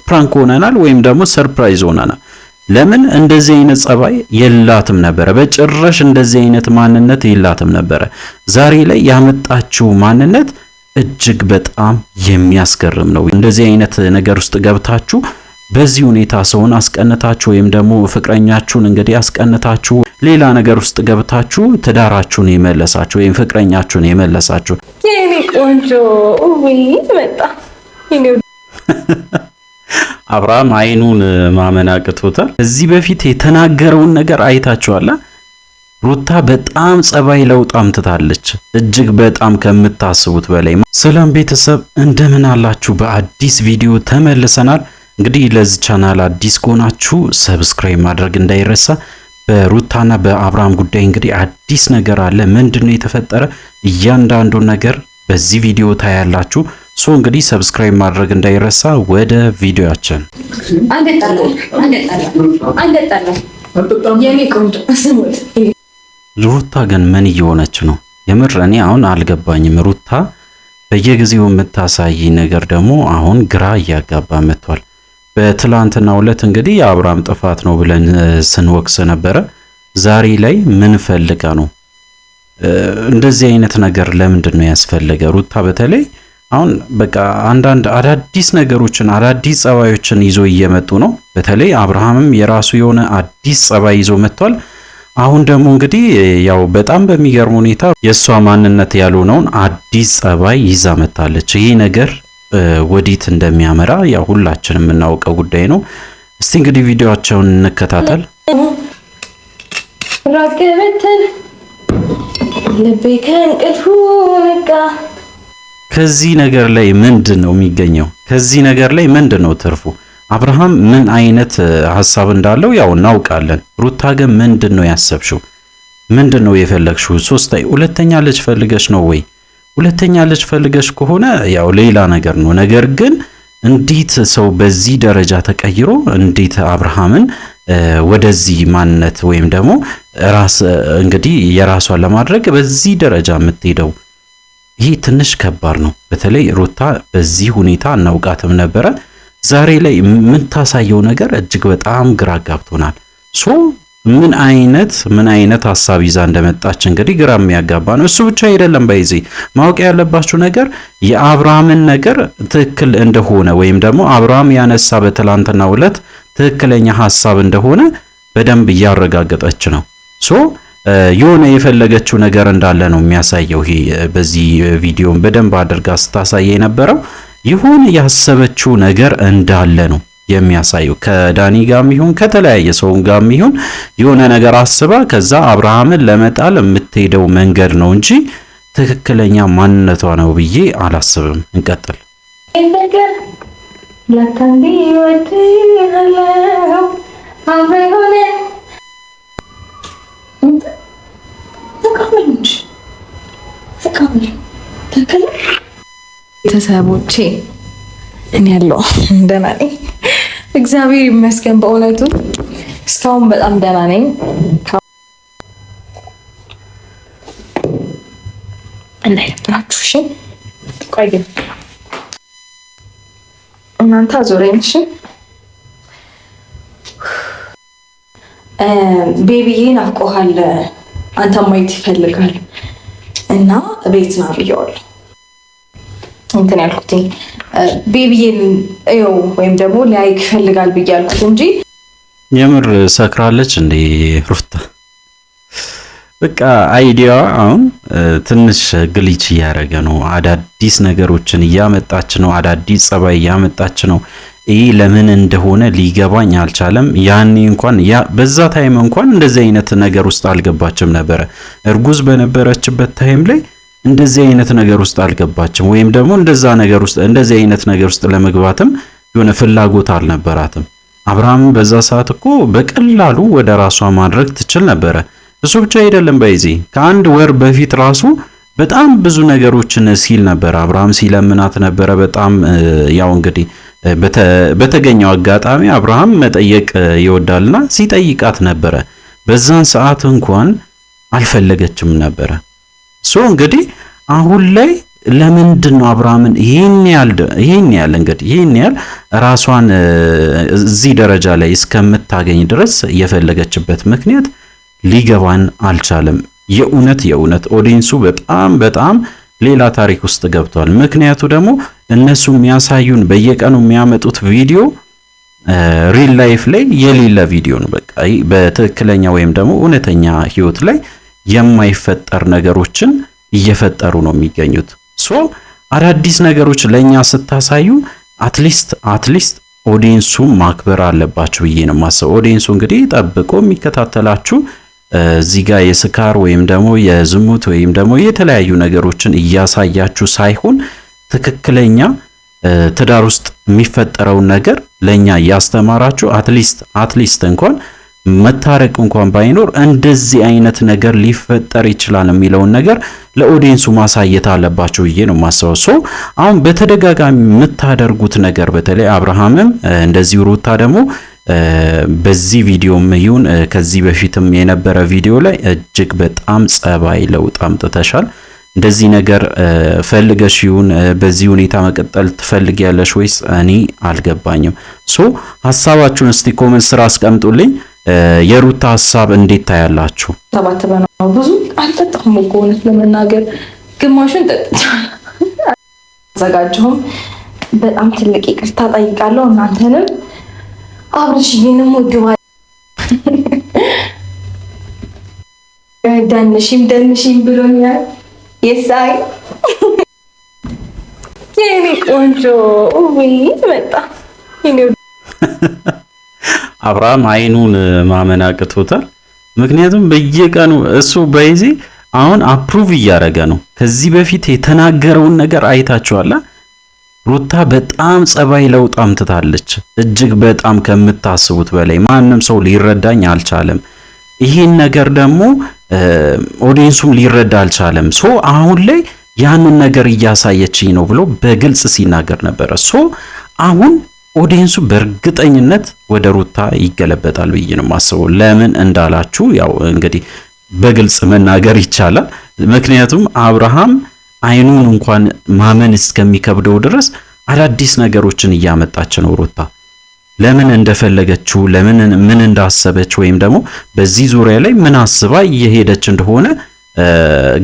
ፕራንክ ሆነናል ወይም ደግሞ ሰርፕራይዝ ሆነናል። ለምን እንደዚህ አይነት ጸባይ የላትም ነበረ፣ በጭራሽ እንደዚህ አይነት ማንነት የላትም ነበረ። ዛሬ ላይ ያመጣችው ማንነት እጅግ በጣም የሚያስገርም ነው። እንደዚህ አይነት ነገር ውስጥ ገብታችሁ በዚህ ሁኔታ ሰውን አስቀንታችሁ ወይም ደግሞ ፍቅረኛችሁን እንግዲህ አስቀንታችሁ ሌላ ነገር ውስጥ ገብታችሁ ትዳራችሁን የመለሳችሁ ወይም ፍቅረኛችሁን የመለሳችሁ የኔ ቆንጆ ወይ መጣ። አብርሃም አይኑን ማመን አቅቶታል። እዚህ በፊት የተናገረውን ነገር አይታችኋል። ሩታ በጣም ጸባይ ለውጥ አምጥታለች፣ እጅግ በጣም ከምታስቡት በላይ። ሰላም ቤተሰብ እንደምን አላችሁ? በአዲስ ቪዲዮ ተመልሰናል። እንግዲህ ለዚህ ቻናል አዲስ ከሆናችሁ ሰብስክራይብ ማድረግ እንዳይረሳ። በሩታና በአብርሃም ጉዳይ እንግዲህ አዲስ ነገር አለ። ምንድነው የተፈጠረ? እያንዳንዱ ነገር በዚህ ቪዲዮ ታያላችሁ። ሶ እንግዲህ ሰብስክራይብ ማድረግ እንዳይረሳ። ወደ ቪዲዮአችን ሩታ ግን ምን እየሆነች ነው? የምር እኔ አሁን አልገባኝም። ሩታ በየጊዜው የምታሳይ ነገር ደግሞ አሁን ግራ እያጋባ መጥቷል። በትላንትናው ዕለት እንግዲህ የአብርሃም ጥፋት ነው ብለን ስንወቅስ ነበረ። ዛሬ ላይ ምን ፈልጋ ነው እንደዚህ አይነት ነገር? ለምንድን ነው ያስፈለገ? ሩታ በተለይ አሁን በቃ አንዳንድ አዳዲስ ነገሮችን አዳዲስ ጸባዮችን ይዞ እየመጡ ነው። በተለይ አብርሃምም የራሱ የሆነ አዲስ ጸባይ ይዞ መጥቷል። አሁን ደግሞ እንግዲህ ያው በጣም በሚገርም ሁኔታ የሷ ማንነት ያልሆነውን አዲስ ጸባይ ይዛ መጣለች። ይሄ ነገር ወዴት እንደሚያመራ ያው ሁላችንም የምናውቀው ጉዳይ ነው። እስቲ እንግዲህ ቪዲዮአቸውን እንከታተል። ከዚህ ነገር ላይ ምንድን ነው የሚገኘው? ከዚህ ነገር ላይ ምንድን ነው ትርፉ? አብርሃም ምን አይነት ሐሳብ እንዳለው ያው እናውቃለን። ሩታ ግን ምንድን ነው ያሰብሽው? ምንድን ነው የፈለግሽው? ሁለተኛ ልጅ ፈልገሽ ነው ወይ? ሁለተኛ ልጅ ፈልገሽ ከሆነ ያው ሌላ ነገር ነው። ነገር ግን እንዴት ሰው በዚህ ደረጃ ተቀይሮ እንዴት አብርሃምን ወደዚህ ማንነት ወይም ደግሞ ራስ እንግዲህ የራሷን ለማድረግ በዚህ ደረጃ የምትሄደው? ይሄ ትንሽ ከባድ ነው። በተለይ ሩታ በዚህ ሁኔታ እናውቃትም ነበረ። ዛሬ ላይ የምታሳየው ነገር እጅግ በጣም ግራ ጋብቶናል። ምን አይነት ሐሳብ ይዛ እንደመጣች እንግዲህ ግራ የሚያጋባ ነው። እሱ ብቻ አይደለም። በዚህ ማወቅ ያለባችሁ ነገር የአብርሃምን ነገር ትክክል እንደሆነ ወይም ደግሞ አብርሃም ያነሳ በትላንትናው ዕለት ትክክለኛ ሐሳብ እንደሆነ በደንብ እያረጋገጠች ነው። የሆነ የፈለገችው ነገር እንዳለ ነው የሚያሳየው። ይሄ በዚህ ቪዲዮም በደንብ አድርጋ ስታሳየ የነበረው ይሁን ያሰበችው ነገር እንዳለ ነው የሚያሳየው። ከዳኒ ጋርም ይሁን ከተለያየ ሰው ጋርም ይሁን የሆነ ነገር አስባ ከዛ አብርሃምን ለመጣል የምትሄደው መንገድ ነው እንጂ ትክክለኛ ማንነቷ ነው ብዬ አላስብም። እንቀጥል። ቤተሰቦቼ እኔ ያለው ደህና ነኝ፣ እግዚአብሔር ይመስገን። በእውነቱ እስካሁን በጣም ደህና ነኝ። እንዳይደብራችሁ እሺ። ቆይ ግን እናንተ አዞረኝ እሺ። ቤቢዬ ናፍቆሃል፣ አንተ ማየት ይፈልጋል እና ቤት ና ብየዋለሁ። እንትን ያልኩት ቤቢዬን እየው ወይም ደግሞ ሊያይክ ይፈልጋል ብያልኩት እንጂ የምር ሰክራለች እንዴ ሩታ? በቃ አይዲያዋ አሁን ትንሽ ግሊች እያደረገ ነው። አዳዲስ ነገሮችን እያመጣች ነው። አዳዲስ ጸባይ እያመጣች ነው። ይሄ ለምን እንደሆነ ሊገባኝ አልቻለም። ያኔ እንኳን በዛ ታይም እንኳን እንደዚህ አይነት ነገር ውስጥ አልገባችም ነበረ። እርጉዝ በነበረችበት ታይም ላይ እንደዚህ አይነት ነገር ውስጥ አልገባችም፣ ወይም ደግሞ እንደዚህ አይነት ነገር ውስጥ ለመግባትም የሆነ ፍላጎት አልነበራትም። አብርሃም በዛ ሰዓት እኮ በቀላሉ ወደ ራሷ ማድረግ ትችል ነበረ። እሱ ብቻ አይደለም፣ በዚህ ከአንድ ወር በፊት ራሱ በጣም ብዙ ነገሮችን ሲል ነበር። አብርሃም ሲለምናት ነበረ። በጣም ያው እንግዲህ በተገኘው አጋጣሚ አብርሃም መጠየቅ ይወዳልና ሲጠይቃት ነበረ። በዛን ሰዓት እንኳን አልፈለገችም ነበረ። እንግዲህ አሁን ላይ ለምንድን ነው አብርሃምን ይሄን ያህል እንግዲህ ይሄን ያህል ራሷን እዚህ ደረጃ ላይ እስከምታገኝ ድረስ የፈለገችበት ምክንያት ሊገባን አልቻለም። የእውነት ኦዲየንሱ በጣም ሌላ ታሪክ ውስጥ ገብቷል። ምክንያቱ ደግሞ እነሱ የሚያሳዩን በየቀኑ የሚያመጡት ቪዲዮ ሪል ላይፍ ላይ የሌለ ቪዲዮ ነው። በቃ በትክክለኛ ወይም ደግሞ እውነተኛ ህይወት ላይ የማይፈጠር ነገሮችን እየፈጠሩ ነው የሚገኙት። ሶ አዳዲስ ነገሮች ለኛ ስታሳዩ አትሊስት ኦዲየንሱ ማክበር አለባችሁ ብዬ ነው የማስበው። ኦዲየንሱ እንግዲህ ጠብቆ የሚከታተላችሁ እዚህ ጋር የስካር ወይም ደግሞ የዝሙት ወይም ደግሞ የተለያዩ ነገሮችን እያሳያችሁ ሳይሆን ትክክለኛ ትዳር ውስጥ የሚፈጠረውን ነገር ለኛ እያስተማራችሁ አትሊስት እንኳን መታረቅ እንኳን ባይኖር እንደዚህ አይነት ነገር ሊፈጠር ይችላል የሚለውን ነገር ለኦዲየንሱ ማሳየት አለባችሁ ብዬ ነው የማስበው። ሶ አሁን በተደጋጋሚ የምታደርጉት ነገር በተለይ አብርሃምም እንደዚህ ሩታ ደግሞ በዚህ ቪዲዮም ይሁን ከዚህ በፊትም የነበረ ቪዲዮ ላይ እጅግ በጣም ጸባይ ለውጥ አምጥተሻል። እንደዚህ ነገር ፈልገሽ ይሁን በዚህ ሁኔታ መቀጠል ትፈልጊያለሽ ወይስ እኔ አልገባኝም። ሶ ሐሳባችሁን እስቲ ኮሜንት ስራ አስቀምጡልኝ። የሩታ ሐሳብ እንዴት ታያላችሁ? ሰባት በነው ብዙ አልጠጣሁም እኮ እውነት ለመናገር ግማሹን ጠጥቻለሁ። አዘጋጀሁም በጣም ትልቅ ይቅርታ ጠይቃለሁ። እናንተንም አብርሽዬንም ወድባ ደንሽም ብሎኛል። የሳይ የኔ ቆንጆ ወይ መጣ። አብርሃም አይኑን ማመን አቅቶታል። ምክንያቱም በየቀኑ እሱ በይዚ አሁን አፕሩቭ እያደረገ ነው። ከዚህ በፊት የተናገረውን ነገር አይታችኋል። ሩታ በጣም ጸባይ ለውጥ አምጥታለች። እጅግ በጣም ከምታስቡት በላይ ማንም ሰው ሊረዳኝ አልቻለም። ይሄን ነገር ደግሞ ኦዲየንሱም ሊረዳ አልቻለም። ሶ አሁን ላይ ያንን ነገር እያሳየችኝ ነው ብሎ በግልጽ ሲናገር ነበረ። ሶ አሁን ኦዲየንሱ በእርግጠኝነት ወደ ሩታ ይገለበጣል ብዬ ነው የማስበው። ለምን እንዳላችሁ ያው እንግዲህ በግልጽ መናገር ይቻላል። ምክንያቱም አብርሃም አይኑን እንኳን ማመን እስከሚከብደው ድረስ አዳዲስ ነገሮችን እያመጣች ነው ሩታ። ለምን እንደፈለገችው ምን እንዳሰበች ወይም ደግሞ በዚህ ዙሪያ ላይ ምን አስባ እየሄደች እንደሆነ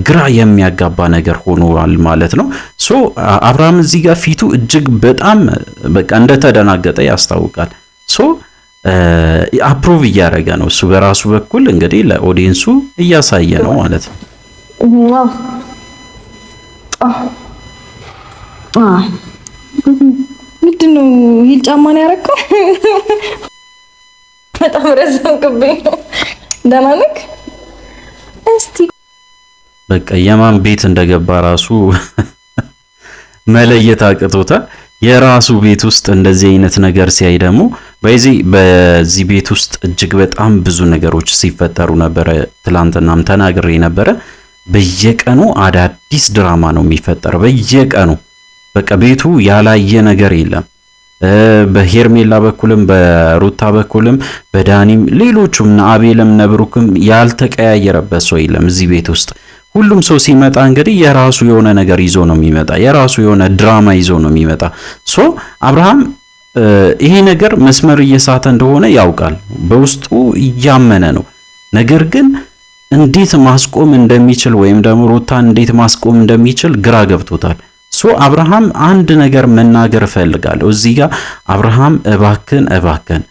ግራ የሚያጋባ ነገር ሆኗል ማለት ነው። ሶ አብርሃም እዚህ ጋር ፊቱ እጅግ በጣም በቃ እንደተደናገጠ ያስታውቃል። ሶ አፕሩቭ እያደረገ ነው እሱ በራሱ በኩል እንግዲህ ለኦዲየንሱ እያሳየ ነው ማለት ነው። ምንድነው ሂል ጫማ ነው ያደረከው? በጣም ረዘምክብኝ ነው። ደህና ነህ? እስቲ በቃ የማን ቤት እንደገባ ራሱ መለየት አቅቶታል። የራሱ ቤት ውስጥ እንደዚህ አይነት ነገር ሲያይ ደግሞ በዚህ ቤት ውስጥ እጅግ በጣም ብዙ ነገሮች ሲፈጠሩ ነበረ። ትላንትናም ተናግሬ ነበረ። በየቀኑ አዳዲስ ድራማ ነው የሚፈጠረው። በየቀኑ በቃ ቤቱ ያላየ ነገር የለም። በሄርሜላ በኩልም በሩታ በኩልም በዳኒም ሌሎቹም አቤልም ነብሩክም ያልተቀያየረበት ሰው የለም እዚህ ቤት ውስጥ። ሁሉም ሰው ሲመጣ እንግዲህ የራሱ የሆነ ነገር ይዞ ነው የሚመጣ፣ የራሱ የሆነ ድራማ ይዞ ነው የሚመጣ። ሶ አብርሃም ይሄ ነገር መስመር እየሳተ እንደሆነ ያውቃል፣ በውስጡ እያመነ ነው። ነገር ግን እንዴት ማስቆም እንደሚችል ወይም ደግሞ ሩታን እንዴት ማስቆም እንደሚችል ግራ ገብቶታል። ሶ አብርሃም አንድ ነገር መናገር እፈልጋለሁ እዚህ ጋር። አብርሃም እባክን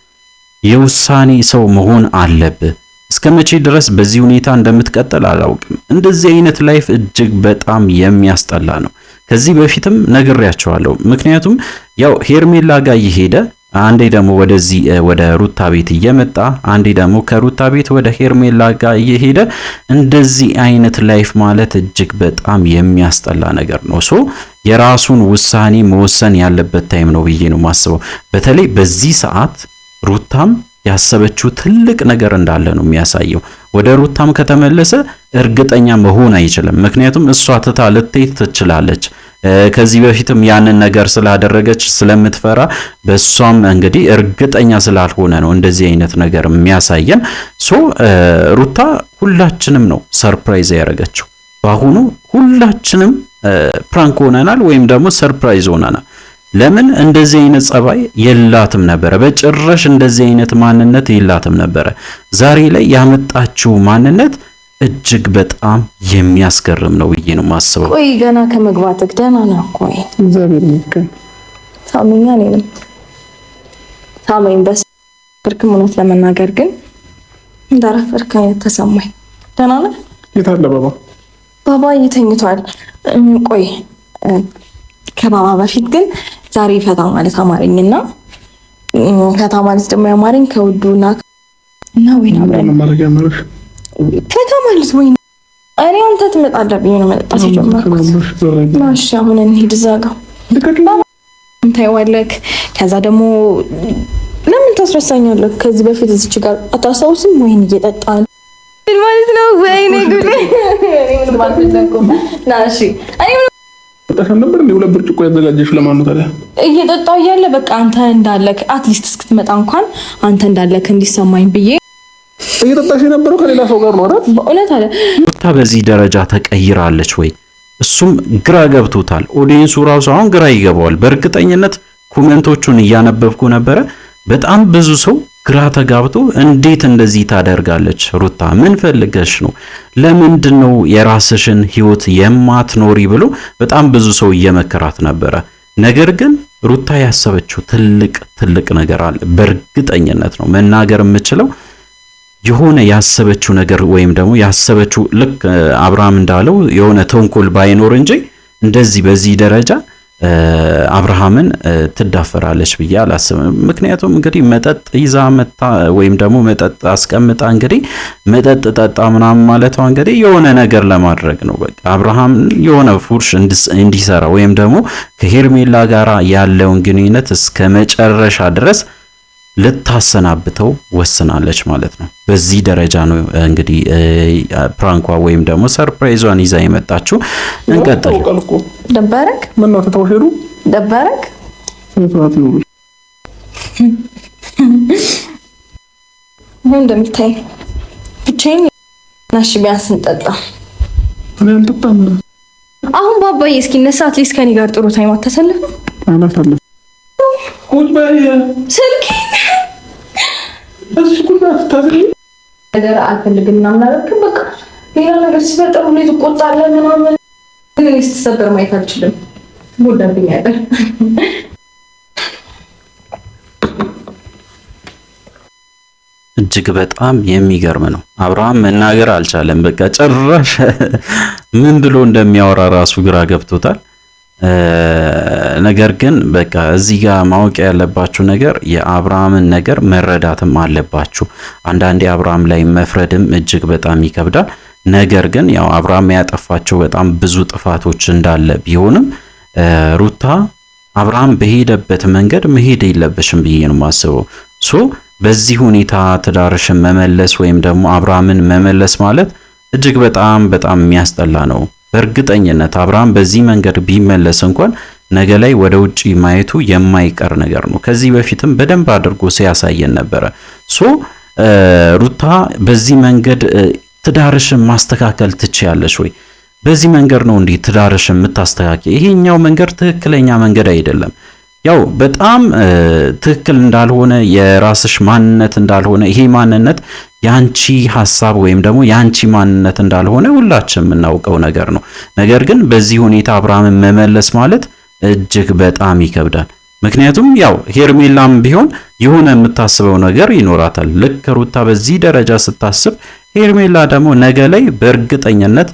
የውሳኔ ሰው መሆን አለብህ። እስከ መቼ ድረስ በዚህ ሁኔታ እንደምትቀጥል አላውቅም። እንደዚህ አይነት ላይፍ እጅግ በጣም የሚያስጠላ ነው። ከዚህ በፊትም ነግሬያቸዋለሁ። ምክንያቱም ያው ሄርሜላ ጋር እየሄደ አንዴ ደግሞ ወደዚህ ወደ ሩታ ቤት እየመጣ አንዴ ደግሞ ከሩታ ቤት ወደ ሄርሜላ ጋር እየሄደ እንደዚህ አይነት ላይፍ ማለት እጅግ በጣም የሚያስጠላ ነገር ነው። ሶ የራሱን ውሳኔ መወሰን ያለበት ታይም ነው ብዬ ነው ማስበው። በተለይ በዚህ ሰዓት ሩታም ያሰበችው ትልቅ ነገር እንዳለ ነው የሚያሳየው። ወደ ሩታም ከተመለሰ እርግጠኛ መሆን አይችልም። ምክንያቱም እሷ ትታ ልትሄድ ትችላለች። ከዚህ በፊትም ያንን ነገር ስላደረገች ስለምትፈራ በሷም እንግዲህ እርግጠኛ ስላልሆነ ነው እንደዚህ አይነት ነገር የሚያሳየን። ሶ ሩታ ሁላችንም ነው ሰርፕራይዝ ያደረገችው። በአሁኑ ሁላችንም ፕራንክ ሆነናል ወይም ደግሞ ሰርፕራይዝ ሆነናል። ለምን እንደዚህ አይነት ጸባይ የላትም ነበረ፣ በጭራሽ እንደዚህ አይነት ማንነት የላትም ነበረ። ዛሬ ላይ ያመጣችው ማንነት እጅግ በጣም የሚያስገርም ነው ብዬ ነው የማስበው። ቆይ ገና ከመግባትህ ደህና ነህ? ቆይ እግዚአብሔር ይመስገን። ሳመኛ እኔንም ሳመኝ በስልክም እውነት ለመናገር ግን እንዳረፈድክ አይነት ተሰማኝ። ደህና ነህ? የት አለ ባባ? ባባ ተኝቷል። ቆይ ከባባ በፊት ግን ዛሬ ፈታ ማለት አማረኝና ፈታ ማለት ደግሞ ያማረኝ ከውዱና ወይ አብረን ማረግ ያመረሽ ፈታ ማለት ወይ እኔ አንተ ትመጣለህ ብዬ ነው መጣች ጀመርኩት። ማሽ አሁን እንሂድ እዛ ጋር እንታይዋለህ። ከዛ ደግሞ ለምን ታስረሳኛለህ? ከዚህ በፊት እዚች ጋር አታስታውስም? ወይን እየጠጣን ማለት ነው። ወይኔ ጉድ እኔ ምን ማለት ነው? ናሺ እኔ ተጣሻን ነበር እንዴ? ሁለት ብርጭቆ ያዘጋጀሽ ለማን ነው ታዲያ? እየጠጣው እያለ በቃ አንተ እንዳለክ አትሊስት እስክትመጣ እንኳን አንተ እንዳለክ እንዲሰማኝ ብዬ እየጠጣሽ የነበረው ከሌላ ሰው ጋር ነው አይደል? በእውነት አለ። ሩታ በዚህ ደረጃ ተቀይራለች ወይ? እሱም ግራ ገብቶታል። ኦዲየንሱ ራሱ አሁን ግራ ይገባዋል። በእርግጠኝነት ኮሜንቶቹን እያነበብኩ ነበረ። በጣም ብዙ ሰው ግራ ተጋብቶ እንዴት እንደዚህ ታደርጋለች ሩታ? ምን ፈልገሽ ነው? ለምንድነው የራስሽን ህይወት የማትኖሪ ብሎ በጣም ብዙ ሰው እየመከራት ነበረ። ነገር ግን ሩታ ያሰበችው ትልቅ ነገር አለ። በእርግጠኝነት ነው መናገር የምችለው የሆነ ያሰበችው ነገር ወይም ደግሞ ያሰበችው ልክ አብርሃም እንዳለው የሆነ ተንኮል ባይኖር እንጂ እንደዚህ በዚህ ደረጃ አብርሃምን ትዳፈራለች ብዬ አላስብም። ምክንያቱም እንግዲህ መጠጥ ይዛ መጣ ወይም ደግሞ መጠጥ አስቀምጣ እንግዲህ መጠጥ ጠጣ ምናምን ማለቷ እንግዲህ የሆነ ነገር ለማድረግ ነው። በቃ አብርሃም የሆነ ፉርሽ እንዲሰራ ወይም ደግሞ ከሄርሜላ ጋራ ያለውን ግንኙነት እስከ መጨረሻ ድረስ ልታሰናብተው ወስናለች ማለት ነው። በዚህ ደረጃ ነው እንግዲህ ፕራንኳ ወይም ደግሞ ሰርፕራይዟን ይዛ የመጣችው። እንቀጥል። ደበረክ? ምን ነው ተተውሄዱ? ደበረክ? ሰዓት ነው ምን እንደምታይ ብቻዬን ናሽ ቢያንስ እንጠጣ። እኔ አልጠጣም። አሁን ባባዬ እስኪነሳ አትሊስት ከኔ ጋር ጥሩ ታይም አታሳልፍም? አላሳልፍም። ቁጭ በይ። ስልኬ እዚህ ቁጭ ታዝሪ ነገር አልፈልግም ምናምን አላልክም። በቃ ሌላ ነገር ሲፈጠር ሁሌ ትቆጣለህ ምናምን። ግን እኔ ስትሰበር ማየት አልችልም። ጎዳብኝ አይደል? እጅግ በጣም የሚገርም ነው። አብርሃም መናገር አልቻለም። በቃ ጭራሽ ምን ብሎ እንደሚያወራ ራሱ ግራ ገብቶታል። ነገር ግን በቃ እዚህ ጋር ማወቅ ያለባችሁ ነገር የአብርሃምን ነገር መረዳትም አለባችሁ። አንዳንዴ አብርሃም ላይ መፍረድም እጅግ በጣም ይከብዳል። ነገር ግን ያው አብርሃም ያጠፋቸው በጣም ብዙ ጥፋቶች እንዳለ ቢሆንም ሩታ አብርሃም በሄደበት መንገድ መሄድ የለበሽም ብዬ ነው የማስበው። በዚህ ሁኔታ ትዳርሽን መመለስ ወይም ደግሞ አብርሃምን መመለስ ማለት እጅግ በጣም የሚያስጠላ ነው። በእርግጠኝነት አብርሃም በዚህ መንገድ ቢመለስ እንኳን ነገ ላይ ወደ ውጪ ማየቱ የማይቀር ነገር ነው። ከዚህ በፊትም በደንብ አድርጎ ሲያሳየን ነበረ። ሩታ በዚህ መንገድ ትዳርሽን ማስተካከል ትችያለሽ ወይ? በዚህ መንገድ ነው እንዴ ትዳርሽን የምታስተካክል? ይሄኛው መንገድ ትክክለኛ መንገድ አይደለም። ያው በጣም ትክክል እንዳልሆነ የራስሽ ማንነት እንዳልሆነ ይሄ ማንነት ያንቺ ሐሳብ ወይም ደግሞ ያንቺ ማንነት እንዳልሆነ ሁላችንም የምናውቀው ነገር ነው። ነገር ግን በዚህ ሁኔታ አብርሃምን መመለስ ማለት እጅግ በጣም ይከብዳል። ምክንያቱም ያው ሄርሜላም ቢሆን የሆነ የምታስበው ነገር ይኖራታል። ልክ ሩታ በዚህ ደረጃ ስታስብ፣ ሄርሜላ ደግሞ ነገ ላይ በእርግጠኝነት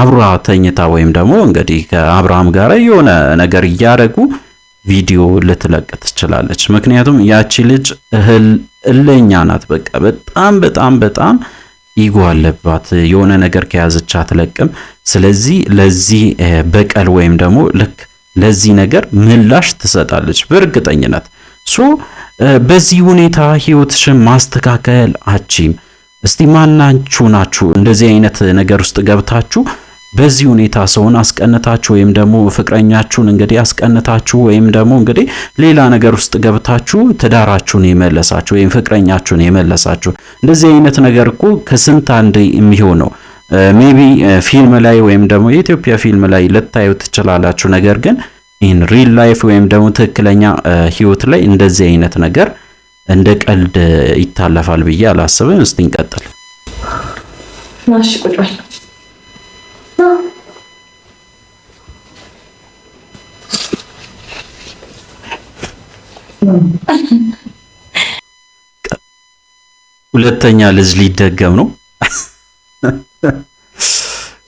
አብራ ተኝታ ወይም ደግሞ እንግዲህ ከአብርሃም ጋር የሆነ ነገር እያደረጉ ቪዲዮ ልትለቅ ትችላለች። ምክንያቱም ያቺ ልጅ እልህኛ ናት። በቃ በጣም ኢጎ አለባት። የሆነ ነገር ከያዘች አትለቅም። ስለዚህ ለዚህ በቀል ወይም ደግሞ ልክ ለዚህ ነገር ምላሽ ትሰጣለች በእርግጠኝነት። በዚህ ሁኔታ ህይወትሽን ማስተካከል አቺም። እስቲ ማናችሁ ናችሁ እንደዚህ አይነት ነገር ውስጥ ገብታችሁ በዚህ ሁኔታ ሰውን አስቀንታችሁ ወይም ደግሞ ፍቅረኛችሁን እንግዲህ አስቀንታችሁ ወይም ደግሞ እንግዲህ ሌላ ነገር ውስጥ ገብታችሁ ትዳራችሁን የመለሳችሁ ወይም ፍቅረኛችሁን የመለሳችሁ? እንደዚህ አይነት ነገር እኮ ከስንት አንድ የሚሆነው ሜቢ ፊልም ላይ ወይም ደግሞ የኢትዮጵያ ፊልም ላይ ልታዩ ትችላላችሁ። ነገር ግን ኢን ሪል ላይፍ ወይም ደግሞ ትክክለኛ ህይወት ላይ እንደዚህ አይነት ነገር እንደ ቀልድ ይታለፋል ብዬ አላስብም። እስቲ እንቀጥል። ማሽ ቁጭ በል ሁለተኛ ልጅ ሊደገም ነው።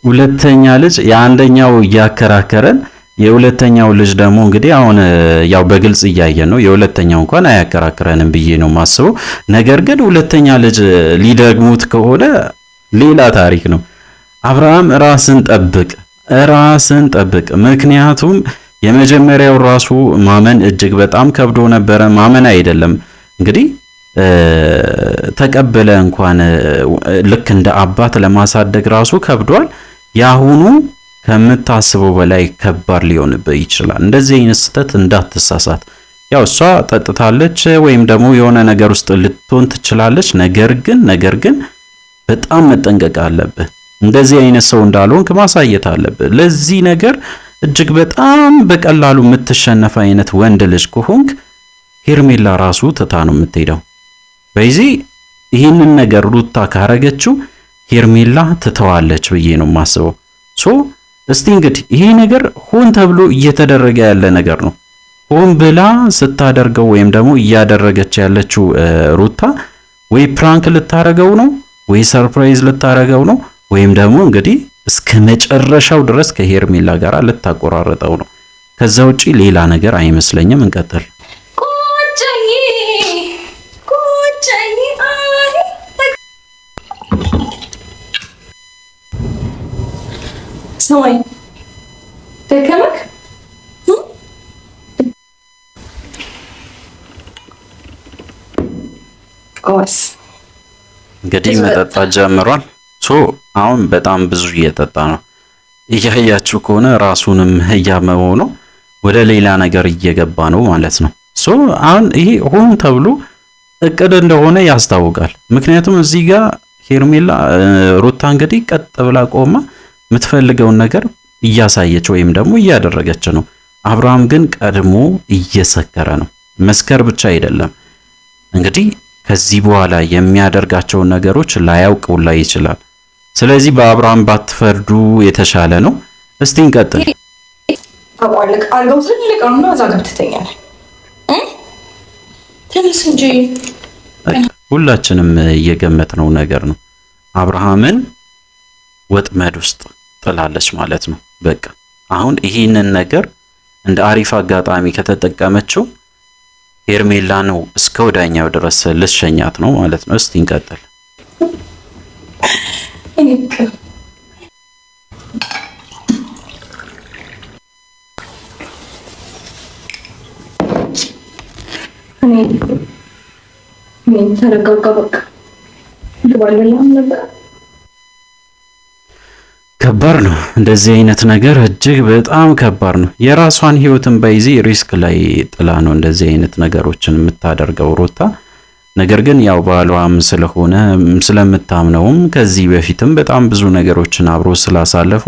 ሁለተኛ ልጅ የአንደኛው እያከራከረን የሁለተኛው ልጅ ደግሞ እንግዲህ አሁን ያው በግልጽ እያየን ነው። የሁለተኛው እንኳን አያከራክረንም ብዬ ነው የማስበው። ነገር ግን ሁለተኛ ልጅ ሊደግሙት ከሆነ ሌላ ታሪክ ነው። አብርሃም ራስን ጠብቅ። ምክንያቱም የመጀመሪያው ራሱ ማመን እጅግ በጣም ከብዶ ነበረ። ማመን አይደለም እንግዲህ ተቀበለ እንኳን ልክ እንደ አባት ለማሳደግ ራሱ ከብዷል። ያሁኑ ከምታስበው በላይ ከባድ ሊሆንብህ ይችላል። እንደዚህ አይነት ስህተት እንዳትሳሳት። ያው እሷ ጠጥታለች ወይም ደግሞ የሆነ ነገር ውስጥ ልትሆን ትችላለች። ነገር ግን በጣም መጠንቀቅ አለብህ። እንደዚህ አይነት ሰው እንዳልሆንክ ማሳየት አለብህ። ለዚህ ነገር እጅግ በጣም በቀላሉ የምትሸነፍ አይነት ወንድ ልጅ ከሆንክ ሄርሜላ ራሱ ትታ ነው የምትሄደው። በዚህ ይህንን ነገር ሩታ ካረገችው ሄርሜላ ትተዋለች ብዬ ነው የማስበው። እስቲ እንግዲህ ይሄ ነገር ሆን ተብሎ እየተደረገ ያለ ነገር ነው። ሆን ብላ ስታደርገው ወይም ደግሞ እያደረገች ያለችው ሩታ ወይ ፕራንክ ልታረገው ነው ወይ ሰርፕራይዝ ልታረገው ነው ወይም ደግሞ እንግዲህ እስከ መጨረሻው ድረስ ከሄርሜላ ጋር ልታቆራረጠው ነው። ከዛ ውጪ ሌላ ነገር አይመስለኝም። እንቀጥል። ሰማይ ደከመክ? እንግዲህ መጠጣት ጀምሯል። አሁን በጣም ብዙ እየጠጣ ነው። እያያችሁ ከሆነ ራሱንም እያመመው ነው። ወደ ሌላ ነገር እየገባ ነው ማለት ነው። አሁን ይሄ ሆን ተብሎ እቅድ እንደሆነ ያስታውቃል። ምክንያቱም እዚህ ጋር ሄርሜላ ሩታ እንግዲህ ቀጥ ብላ ቆማ የምትፈልገውን ነገር እያሳየች ወይም ደግሞ እያደረገች ነው። አብርሃም ግን ቀድሞ እየሰከረ ነው። መስከር ብቻ አይደለም እንግዲህ ከዚህ በኋላ የሚያደርጋቸውን ነገሮች ላያውቅውላ ይችላል። ስለዚህ በአብርሃም ባትፈርዱ የተሻለ ነው። እስቲ እንቀጥል። አቋልቅ አልጋው ትልቅ ነውና እዛ ገብተኛል። ተነስ እንጂ ሁላችንም እየገመትነው ነገር ነው። አብርሃምን ወጥመድ ውስጥ ጥላለች ማለት ነው። በቃ አሁን ይህንን ነገር እንደ አሪፍ አጋጣሚ ከተጠቀመችው ሄርሜላ ነው እስከ ወዳኛው ድረስ ልትሸኛት ነው ማለት ነው። እስቲ እንቀጥል። ተረጋጋ። በቃ ከባድ ነው። እንደዚህ አይነት ነገር እጅግ በጣም ከባድ ነው። የራሷን ህይወትን በይዚ ሪስክ ላይ ጥላ ነው እንደዚህ አይነት ነገሮችን የምታደርገው ሩታ። ነገር ግን ያው ባሏም ስለሆነ ስለምታምነውም ከዚህ በፊትም በጣም ብዙ ነገሮችን አብሮ ስላሳለፉ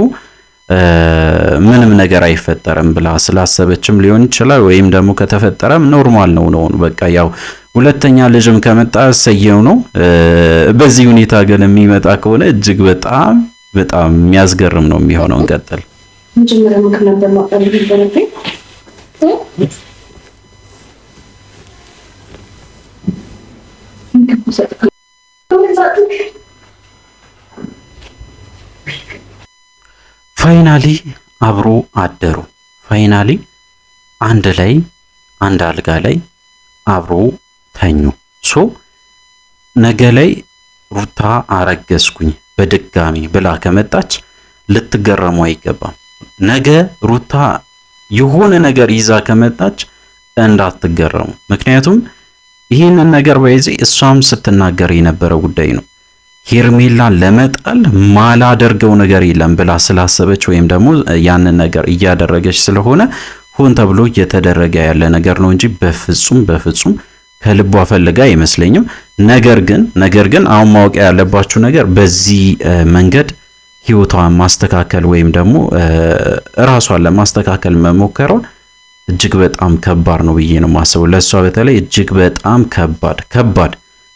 ምንም ነገር አይፈጠርም ብላ ስላሰበችም ሊሆን ይችላል። ወይም ደግሞ ከተፈጠረም ኖርማል ነው። በቃ ያው ሁለተኛ ልጅም ከመጣ ሰየው ነው። በዚህ ሁኔታ ግን የሚመጣ ከሆነ እጅግ በጣም የሚያስገርም ነው የሚሆነው። እንቀጥል። መጀመሪያ ምክር ነበር ማቀርብ ይበረብኝ ፋይናሊ አብሮ አደሩ። ፋይናሊ አንድ ላይ አንድ አልጋ ላይ አብሮ ተኙ። ነገ ላይ ሩታ አረገዝኩኝ በድጋሚ ብላ ከመጣች ልትገረሙ አይገባም። ነገ ሩታ የሆነ ነገር ይዛ ከመጣች እንዳትገረሙ። ምክንያቱም ይህንን ነገር በዚህ እሷም ስትናገር የነበረ ጉዳይ ነው። ሄርሜላን ለመጣል ማላደርገው ነገር የለም ብላ ስላሰበች ወይም ደግሞ ያንን ነገር እያደረገች ስለሆነ ሆን ተብሎ እየተደረገ ያለ ነገር ነው እንጂ በፍጹም ከልቧ ፈልጋ አይመስለኝም። ነገር ግን አሁን ማወቅ ያለባችሁ ነገር በዚህ መንገድ ህይወቷን ማስተካከል ወይም ደግሞ ራሷን ለማስተካከል መሞከሯ እጅግ በጣም ከባድ ነው ብዬ ነው ማስበው። ለሷ በተለይ እጅግ በጣም ከባድ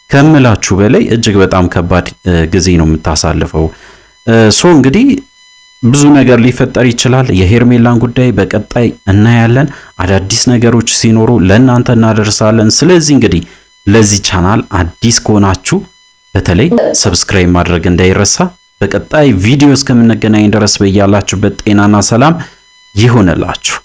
ከምላችሁ በላይ እጅግ በጣም ከባድ ጊዜ ነው የምታሳልፈው። እንግዲህ ብዙ ነገር ሊፈጠር ይችላል። የሄርሜላን ጉዳይ በቀጣይ እናያለን። አዳዲስ ነገሮች ሲኖሩ ለእናንተ እናደርሳለን። ስለዚህ እንግዲህ ለዚህ ቻናል አዲስ ከሆናችሁ በተለይ ሰብስክራይብ ማድረግ እንዳይረሳ። በቀጣይ ቪዲዮ እስከምንገናኝ ድረስ በያላችሁበት ጤናና ሰላም ይሁንላችሁ።